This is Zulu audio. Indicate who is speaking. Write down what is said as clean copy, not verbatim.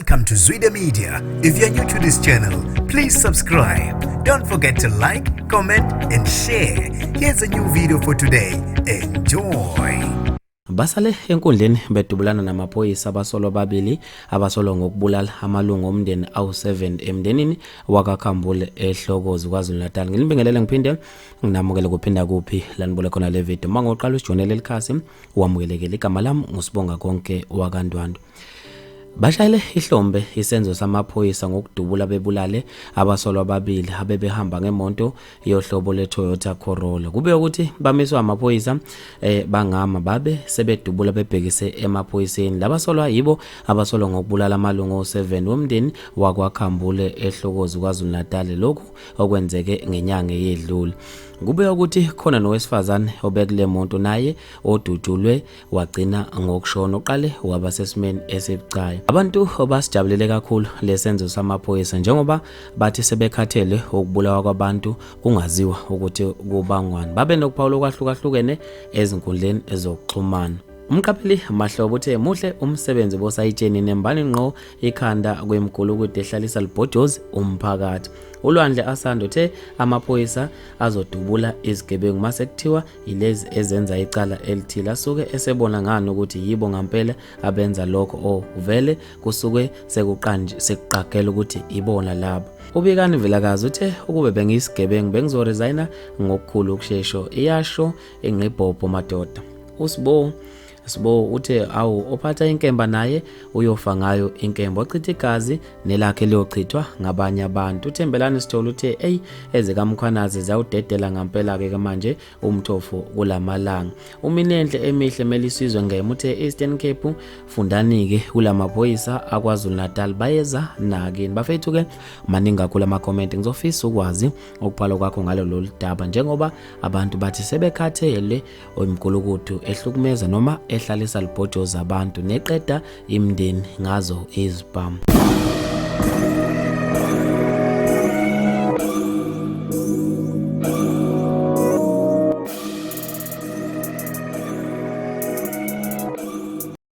Speaker 1: Welcome to Zwida Media. If you're new to this channel, please subscribe. Don't forget to like, comment and share. Here's a new video for today. Enjoy.
Speaker 2: Basale enkundleni bedubulana namaphoyisa abasolwa babili abasolwa ngokubulala amalungu omndeni awu7 emndenini wakaKhambule eHlokozi KwaZulu-Natal. Ngilibingelele ngiphinde nginamukele kuphinda kuphi lanibule khona le video. Mangoqala usijonele likhasi wamukelekele igama lami ngusibonga konke wakandwandwe. Bashayile ihlombe isenzo samaphoyisa ngokudubula bebulale abasolwa babili abebehamba ngemonto yohlobo leToyota Corolla. Kube ukuthi bamiswa amaphoyisa bangama babe sebedubula bebhekise emaphoyiseni. Labasolwa yibo abasolwa ngokubulala amalungu o7 womndeni wakwaKhambule eHlokozi KwaZulu-Natal. Lokhu okwenzeke ngenyanga eyedlule. Kube ukuthi khona nowesifazane obekule monto naye odutshulwe wagcina ngokushona. Uqale waba sesimeni esibucayi. Abantu obasijabulele kakhulu lesenzo samaphoyisa njengoba bathi sebekhathele ukubulawa kwabantu kungaziwa ukuthi kubangwani. Babe nokuphawula okwahlukahlukene ezinkundleni ezokuxhumana. Umqapheli Mahlobo uthe muhle umsebenzi bosayitsheni nembani ngqo ikhanda kwemgulu ukuthi ehlalisa libhojozi umphakathi. Ulwandle Asando uthe amaphoyisa azodubula izigebengu mase kuthiwa ilezi ezenza icala elithile asuke esebona ngani ukuthi yibo ngempela abenza lokho vele kusuke sekuqagela ukuthi ibona labo. Ubikani Vilakazi uthe ukube bengisigebengu bengizoresigna ngokukhulu ukusheshsho iyasho engqibhobho madoda. Sibo uthe awu ophatha inkemba naye uyofa ngayo inkemba ochitha igazi nelakhe liyochithwa ngabanye abantu. uThembelani Sithole uthe ezikamkhwanazi zawudedela ngempela ke manje umthofo kulamalanga. Uminenhle emihle melisizwe ngeme uthe Eastern Cape fundani ke kulamaphoyisa aKwaZulu-Natal bayeza nakini. Bafethu ke maningi kakhulu ama comment ngizofisa ukwazi ukuphala kwakho ngalo lolu daba njengoba abantu bathi sebekhathele oyimgulukudu ehlukumeza noma ehlalisa libhojoza abantu neqeda imndeni ngazo izibhamu.